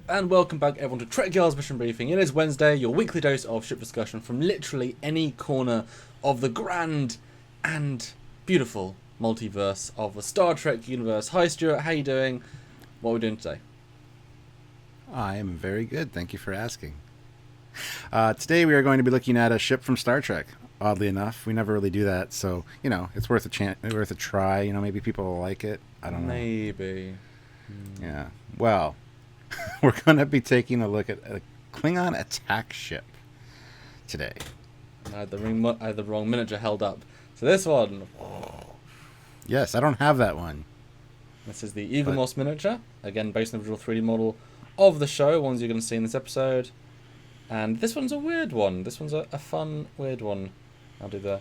and welcome back everyone to Trekyards Mission Briefing. It is Wednesday, your weekly dose of ship discussion from literally any corner of the grand and beautiful multiverse of the Star Trek universe. Hi Stuart, how you doing? What are we doing today? I am very good, thank you for asking. Today we are going to be looking at a ship from Star Trek. Oddly enough, we never really do that, so it's worth a try. Maybe people will like it. I don't know. Maybe. Yeah. Well, we're going to be taking a look at a Klingon attack ship today. I had the wrong miniature held up. So this one. Yes, I don't have that one. This is the Eagle Moss miniature, again based on the original 3D model of the show, ones you're going to see in this episode. And this one's a weird one. This one's a fun, weird one. I'll do the...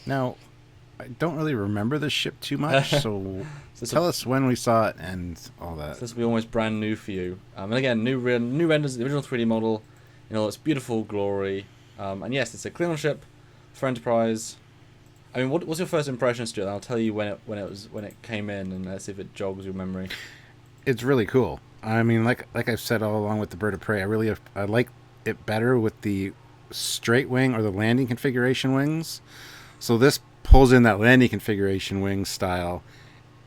Now, I don't really remember this ship too much, so tell us when we saw it and all that. So this will be almost brand new for you. And again, new renders of the original 3D model in all its beautiful glory. And yes, it's a Klingon ship for Enterprise. I mean, what's your first impression, Stuart? I'll tell you when it came in, and let's see if it jogs your memory. It's really cool. I mean, like I've said all along with the Bird of Prey, I like it better with the straight wing or the landing configuration wings. So this pulls in that landing configuration wing style,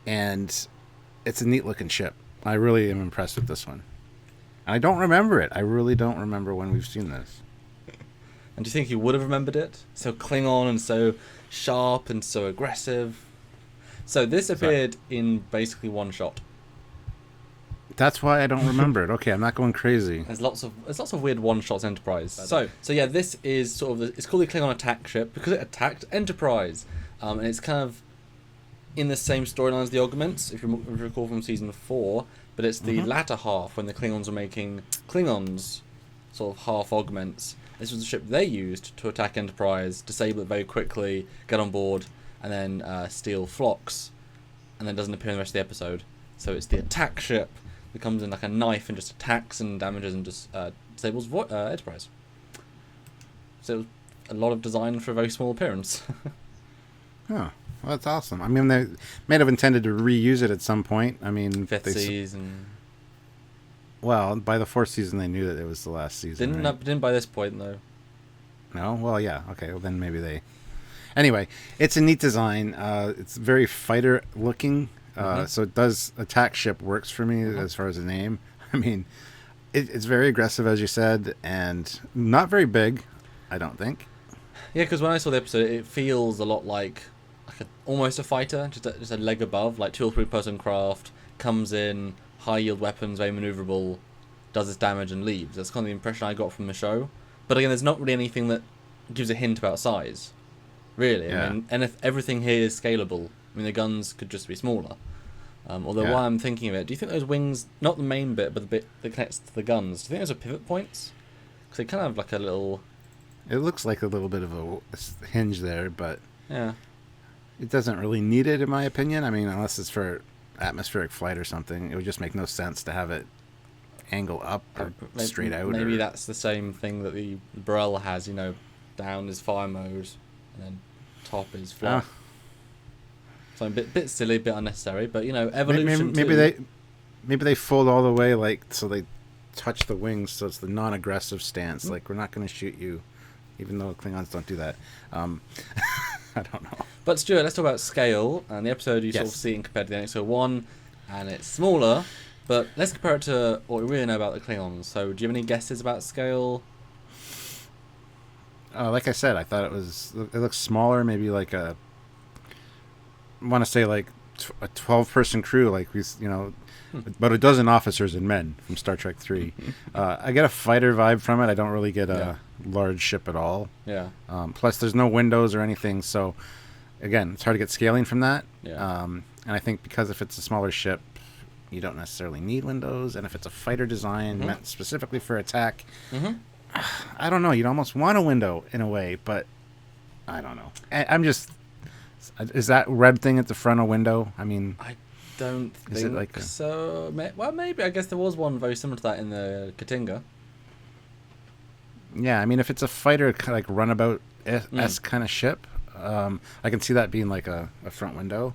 and it's a neat looking ship. I really am impressed with this one. And I don't remember it. I really don't remember when we've seen this. And do you think you would have remembered it? So Klingon and so sharp and so aggressive. So this appeared in basically one shot. That's why I don't remember it. Okay, I'm not going crazy. There's lots of weird one-shots Enterprise. So yeah, this is sort of it's called the Klingon attack ship because it attacked Enterprise, and it's kind of in the same storyline as the Augments, if you recall from season 4. But it's the latter half when the Klingons are making Klingons, sort of half Augments. This was the ship they used to attack Enterprise, disable it very quickly, get on board, and then steal Phlox, and then doesn't appear in the rest of the episode. So it's the attack ship. It comes in like a knife and just attacks and damages and just disables Enterprise. So it was a lot of design for a very small appearance. Oh, well, that's awesome. I mean, they may have intended to reuse it at some point. I mean, Fifth season. Well, by the 4th season, they knew that it was the last season. Didn't by this point though. No, well, yeah, okay. Well, then maybe they. Anyway, it's a neat design. It's very fighter looking. So it does attack ship works for me as far as the name. I mean, it's very aggressive, as you said, and not very big, I don't think. Yeah, because when I saw the episode, it feels a lot like almost a fighter, just a leg above, like 2 or 3 person craft, comes in, high yield weapons, very maneuverable, does its damage and leaves. That's kind of the impression I got from the show. But again, there's not really anything that gives a hint about size, really. Yeah. I mean, and if everything here is scalable, I mean, the guns could just be smaller. Although while I'm thinking of it, do you think those wings, not the main bit, but the bit that connects to the guns, do you think those are pivot points? Because they kind of have like a little... It looks like a little bit of a hinge there, but yeah, it doesn't really need it, in my opinion. I mean, unless it's for atmospheric flight or something, it would just make no sense to have it angle up or straight out. Maybe that's the same thing that the Burrell has, down is fire mode, and then top is flight. So a bit silly, a bit unnecessary, but evolution. Maybe they fold all the way, like so they touch the wings, so it's the non-aggressive stance. Like, we're not going to shoot you, even though Klingons don't do that. I don't know. But Stuart, let's talk about scale. And the episode you sort of see compared to the NX-01, and it's smaller. But let's compare it to what we really know about the Klingons. So, do you have any guesses about scale? Like I said, I thought it looks smaller, maybe like I want to say like a 12-person crew, like about a dozen officers and men from Star Trek 3. I get a fighter vibe from it. I don't really get a large ship at all. Yeah. Plus, there's no windows or anything, so again, it's hard to get scaling from that. Yeah. And I think because if it's a smaller ship, you don't necessarily need windows, and if it's a fighter design meant specifically for attack, I don't know. You'd almost want a window in a way, but I don't know. I'm just. Is that red thing at the front a window? I mean, I don't think so. Well, maybe. I guess there was one very similar to that in the Katinga. Yeah, I mean, if it's a fighter like runabout S kind of ship, I can see that being like a front window.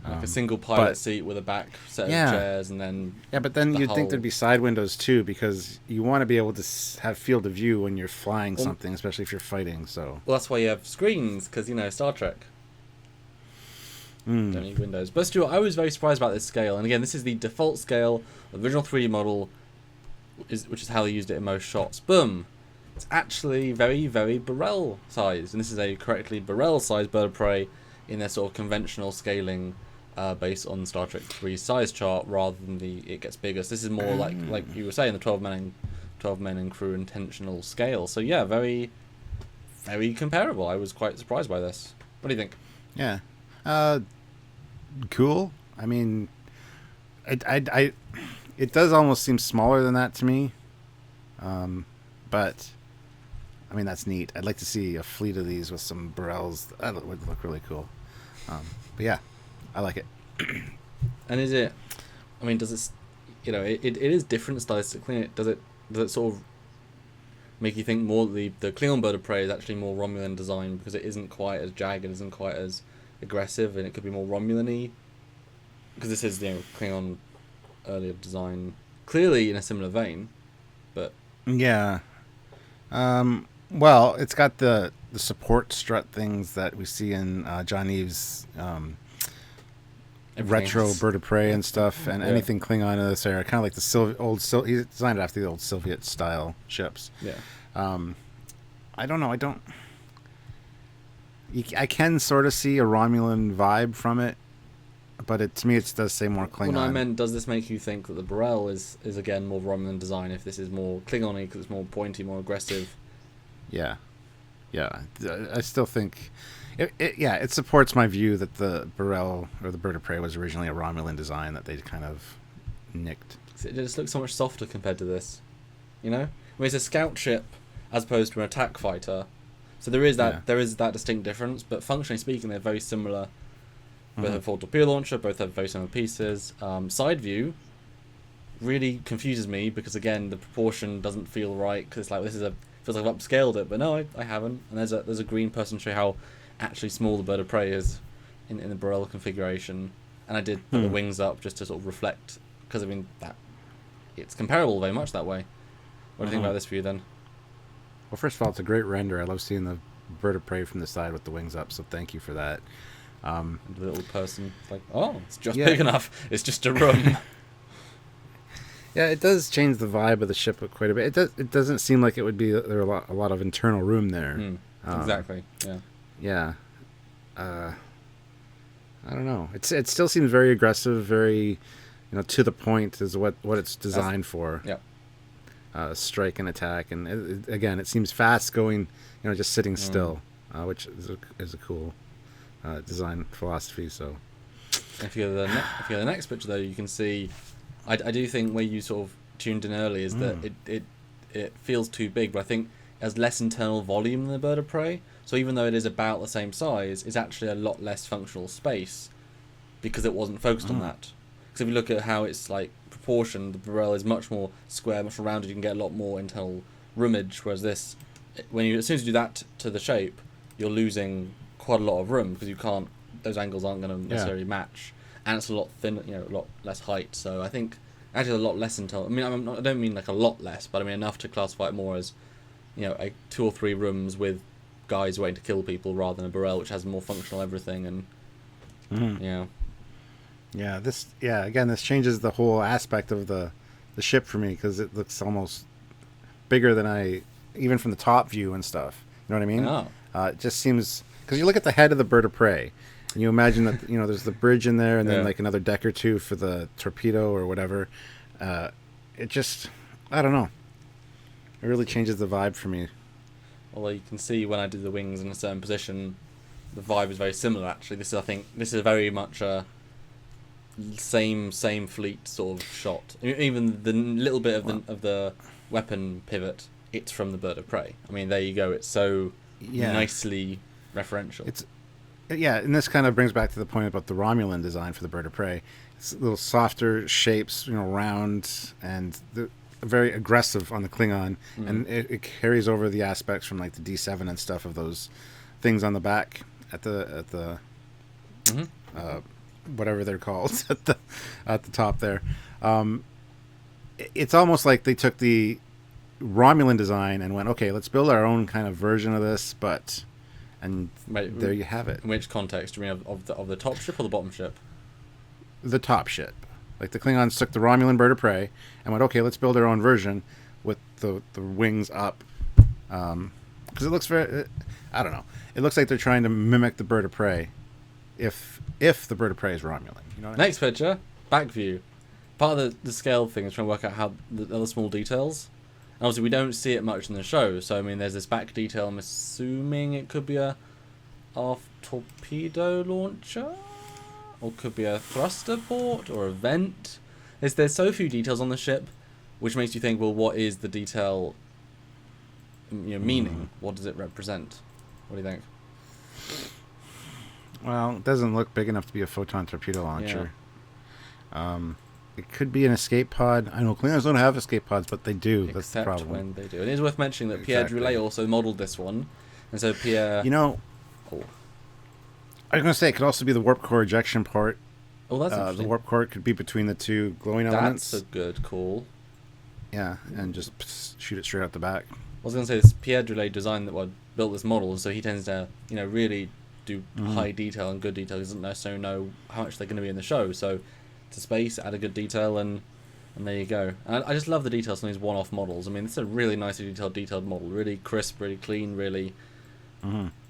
Like a single pilot seat with a back set of chairs, and then but then you'd think there'd be side windows too, because you want to be able to have field of view when you're flying something, especially if you're fighting. So that's why you have screens, because Star Trek don't need windows. But Stuart, I was very surprised about this scale, and again, this is the default scale of the original 3D model, which is how they used it in most shots. Boom. It's actually very, very Burrell sized, and this is a correctly Burrell sized bird of prey in their sort of conventional scaling. Based on Star Trek 3's size chart, rather than it gets bigger. So this is more like you were saying, the 12 men and crew intentional scale. So yeah, very, very comparable. I was quite surprised by this. What do you think? Yeah, cool. I mean, it does almost seem smaller than that to me, but I mean that's neat. I'd like to see a fleet of these with some Burrells. That would look really cool. But yeah. I like it. And is it? I mean, does it? It is different stylistically. Does it sort of make you think more the Klingon bird of prey is actually more Romulan design, because it isn't quite as jagged, isn't quite as aggressive, and it could be more Romulan-y? Because this is Klingon earlier design, clearly in a similar vein, but yeah. Well, it's got the support strut things that we see in John Eve's. Retro bird of prey and stuff, and anything Klingon in this era, kind of like the he designed it after the old Soviet style ships. Yeah. I don't know. I can sort of see a Romulan vibe from it, but to me it does say more Klingon. Well, I meant, does this make you think that the Burrell is again more Romulan design if this is more Klingon-y because it's more pointy, more aggressive? Yeah. I still think. It supports my view that the Burrell or the bird of prey was originally a Romulan design that they kind of nicked. It just looks so much softer compared to this, I mean, it's a scout ship as opposed to an attack fighter, so there is that distinct difference. But functionally speaking, they're very similar. Both have a full torpedo launcher, both have very similar pieces. Side view really confuses me because again the proportion doesn't feel right, because it's like feels like I've upscaled it, but no, I haven't. And there's a green person to show how actually small the bird of prey is in the Burrell configuration, and I did put the wings up just to sort of reflect, because I mean that it's comparable very much that way. What do you think about this view then? Well, first of all, it's a great render. I love seeing the bird of prey from the side with the wings up, so thank you for that. The little person, like, it's just big enough. It's just a room. Yeah, it does change the vibe of the ship quite a bit. It doesn't seem like it would be there a lot of internal room there. Exactly. Yeah. Yeah. I don't know. It still seems very aggressive, very, to the point is what it's designed for. Yeah. Strike and attack, and it seems fast going, just sitting still, which is a cool design philosophy. So, if you go to the next picture though, you can see, I do think where you sort of tuned in early is that it feels too big, but I think it has less internal volume than the bird of prey. So even though it is about the same size, it's actually a lot less functional space because it wasn't focused on that. Because if you look at how it's like proportioned, the Burrell is much more square, much more rounded. You can get a lot more internal roomage, whereas this, as soon as you do that to the shape, you're losing quite a lot of room because you can't. Those angles aren't going to necessarily match, and it's a lot thinner, a lot less height. So I think actually a lot less internal. I mean, I don't mean like a lot less, but I mean enough to classify it more as, 2 or 3 rooms with guys waiting to kill people rather than a Burrell, which has more functional everything. And again, this changes the whole aspect of the ship for me, because it looks almost bigger than even from the top view and stuff. You know what I mean? It just seems, because you look at the head of the bird of prey and you imagine that there's the bridge in there and then like another deck or two for the torpedo or whatever. It just, I don't know, it really changes the vibe for me. Although you can see when I did the wings in a certain position, the vibe is very similar. Actually, this is very much a same fleet sort of shot. Even the little bit of the weapon pivot, it's from the bird of prey. I mean, there you go. It's so nicely referential. And this kind of brings back to the point about the Romulan design for the bird of prey. It's little softer shapes, round and very aggressive on the Klingon, and it carries over the aspects from like the D7 and stuff of those things on the back at the whatever they're called at the top there. It's almost like they took the Romulan design and went, okay, let's build our own kind of version of this, and Wait, there you have it. In which context? Do you mean of the top ship or the bottom ship? The top ship. Like the Klingons took the Romulan bird of prey and went, okay, let's build our own version with the wings up. Because it looks very, I don't know. It looks like they're trying to mimic the bird of prey, if the bird of prey is Romulan. You know what Next picture, back view. Part of the scale thing is trying to work out how the other small details. And obviously, we don't see it much in the show. So I mean, there's this back detail. I'm assuming it could be a aft torpedo launcher, or could be a thruster port or a vent. There's so few details on the ship, which makes you think, well, what is the detail? Meaning. What does it represent? What do you think? Well, it doesn't look big enough to be a photon torpedo launcher. Yeah. It could be an escape pod. I know Klingons don't have escape pods, but they do. That's the problem. When they do. It is worth mentioning that Pierre Droulet also modelled this one. And so Pierre... I was going to say, it could also be the warp core ejection port. Oh, that's interesting. The warp core could be between the two glowing elements. That's a good call. Yeah, and just shoot it straight out the back. I was going to say, this Pierre Droulet designed built this model, so he tends to, really do high detail and good detail. He doesn't necessarily know how much they're going to be in the show, so to space, add a good detail, and there you go. And I just love the details on these one-off models. I mean, it's a really nicely detailed model, really crisp, really clean, really,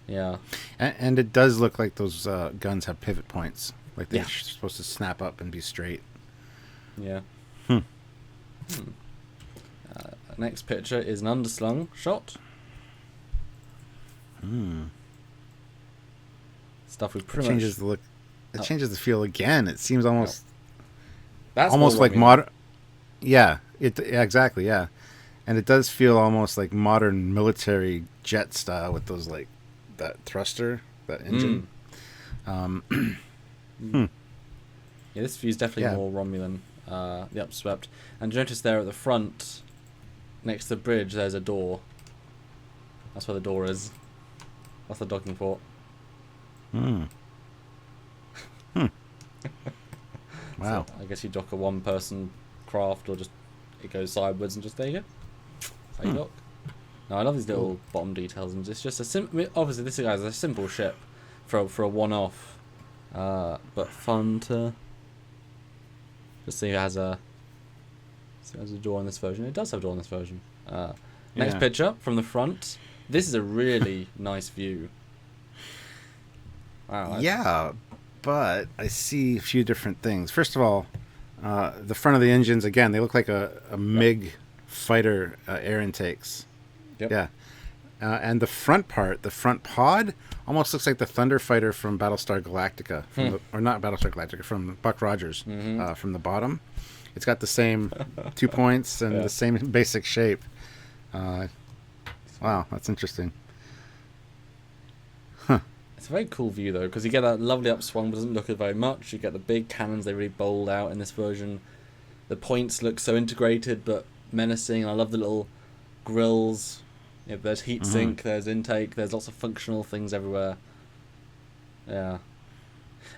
yeah. And it does look like those guns have pivot points, like they're supposed to snap up and be straight. Yeah. Next picture is an underslung shot. Stuff we pretty much changes the look. It changes the feel again. It seems almost. That's almost like modern. Yeah, exactly. Yeah, and it does feel almost like modern military jet style with those that thruster, that engine. Yeah, this view is definitely more Romulan. The upswept, and you notice there at the front, next to the bridge, there's a door. That's where the door is. That's the docking port. Wow. So I guess you dock a one-person craft, or just it goes sideways and just there you go. That's how you dock. No, I love these little bottom details, and it's just obviously this guy's a simple ship for a one-off, but fun to just see. It has a door in this version. It does have a door in this version. Next picture from the front. This is a really nice view. Wow. Yeah, but I see a few different things. First of all, the front of the engines, again, they look like a MiG fighter air intakes. Yep. Yeah. And the front part, the front pod, almost looks like the Thunder Fighter from Battlestar Galactica. Or not Battlestar Galactica, from Buck Rogers, from the bottom. It's got the same 2 points and the same basic shape. Wow, that's interesting. It's a very cool view, though, because you get that lovely upswung, but doesn't look at very much. You get the big cannons, they really bold out in this version. The points look so integrated but menacing. I love the little grills. There's heat sink, there's intake, there's lots of functional things everywhere. Yeah.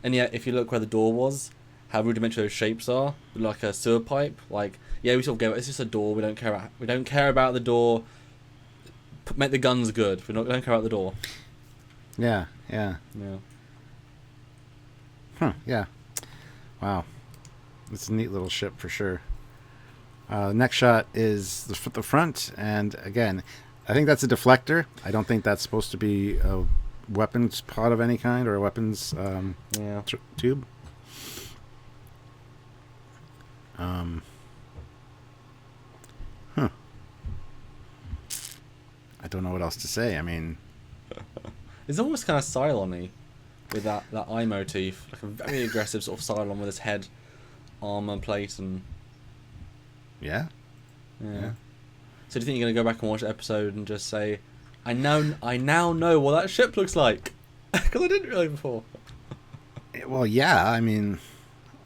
And yet, if you look where the door was, how rudimentary those shapes are, like a sewer pipe. Like, we sort of go, it's just a door. We don't care about the door. Make the guns good. We don't care about the door. Yeah. Yeah. Wow. It's a neat little ship for sure. Next shot is the front, and again, I think that's a deflector. I don't think that's supposed to be a weapons pod of any kind or a weapons tube. I don't know what else to say. I mean, it's almost kind of Cylon-y with that eye motif, like a very aggressive sort of Cylon with his head armor plate and yeah. So do you think you're gonna go back and watch the episode and just say, I now know what that ship looks like, because I didn't really before. Well, yeah. I mean,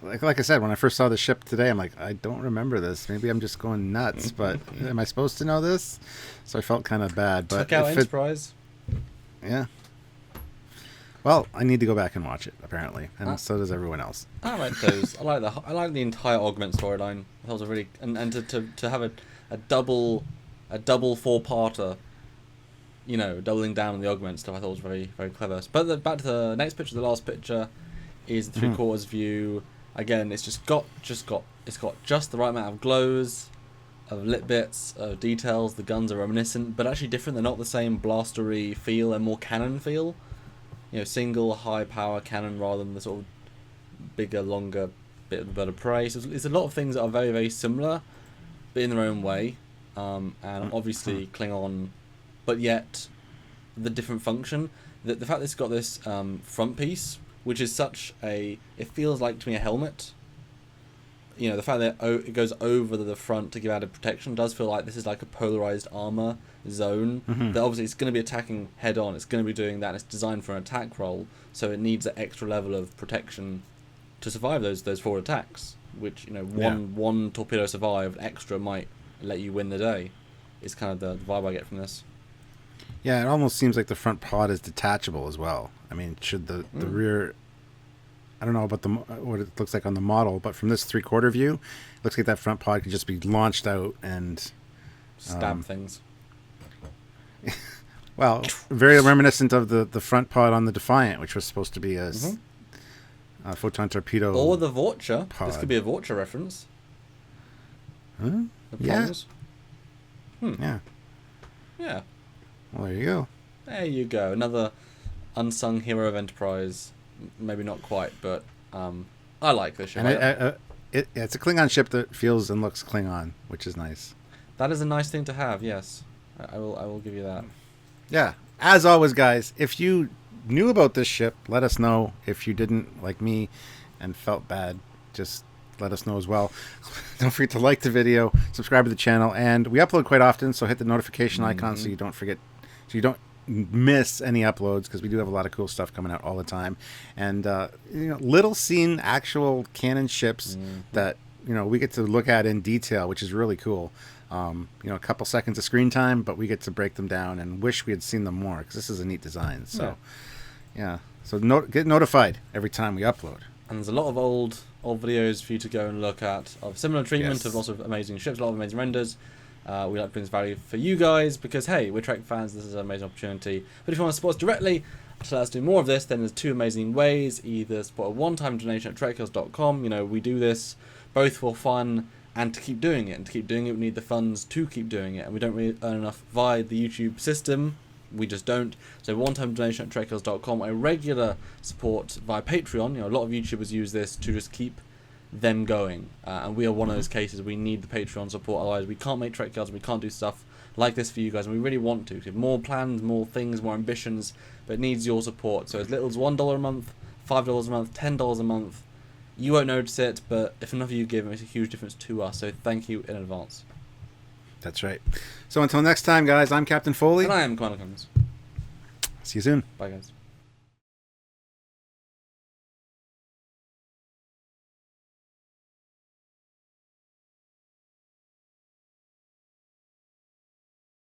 like I said, when I first saw the ship today, I'm like, I don't remember this. Maybe I'm just going nuts. But am I supposed to know this? So I felt kind of bad. But check out Enterprise. Yeah. Well, I need to go back and watch it, apparently, and so does everyone else. I like those. I like the entire Augment storyline. That was a really and to have a double 4-parter, doubling down on the Augment stuff. I thought was very, very clever. But back to the next picture. The last picture is the 3/4 view. Again, it's got just the right amount of glows, of lit bits, of details. The guns are reminiscent, but actually different. They're not the same blastery feel and more cannon feel. Single high power cannon rather than the sort of bigger, longer bit of the bird of prey. So it's a lot of things that are very, very similar, but in their own way. And obviously Klingon, but yet the different function. The fact that it's got this front piece, which is it feels like to me a helmet. The fact that it goes over the front to give added protection does feel like this is like a polarized armor zone. That obviously it's going to be attacking head on. It's going to be doing that. It's designed for an attack roll, so it needs an extra level of protection to survive those forward attacks. Which one torpedo survived extra might let you win the day. Is kind of the vibe I get from this. Yeah, it almost seems like the front pod is detachable as well. I mean, should the rear... I don't know about what it looks like on the model, but from this 3/4 view, it looks like that front pod could just be launched out and... stab things. Well, very reminiscent of the front pod on the Defiant, which was supposed to be a photon torpedo or the Vorcha. pod. This could be a Vorcha reference. Huh? Yeah. Yeah. Yeah. Well, there you go. There you go. Another unsung hero of Enterprise. Maybe not quite, but I like this ship. And it's a Klingon ship that feels and looks Klingon, which is nice. That is a nice thing to have. Yes, I will give you that. Yeah. As always, guys, if you knew about this ship, let us know. If you didn't, like me, and felt bad, just let us know as well. Don't forget to like the video, subscribe to the channel, and we upload quite often, so hit the notification icon so you don't miss any uploads, because we do have a lot of cool stuff coming out all the time. And little seen actual canon ships that we get to look at in detail, which is really cool. A couple seconds of screen time, but we get to break them down and wish we had seen them more, because this is a neat design. So so get notified every time we upload. And there's a lot of old videos for you to go and look at of similar treatment of lots of amazing ships, a lot of amazing renders. We like to bring this value for you guys because, hey, we're Trek fans. This is an amazing opportunity. But if you want to support us directly to let us do more of this, then there's two amazing ways. Either support a one-time donation at trekyards.com. We do this both for fun and to keep doing it. And to keep doing it, we need the funds to keep doing it. And we don't really earn enough via the YouTube system. We just don't. So one-time donation at trekyards.com. A regular support via Patreon. A lot of YouTubers use this to just keep them going, and we are one of those cases. We need the Patreon support, otherwise we can't make Trekyards and we can't do stuff like this for you guys, and we really want to. We have more plans, more things, more ambitions, but it needs your support. So as little as $1 a month, $5 a month, $10 a month, you won't notice it, but if enough of you give, it makes a huge difference to us, so thank you in advance. That's right. So until next time, guys, I'm Captain Foley. And I am Commander Cummins. See you soon. Bye, guys.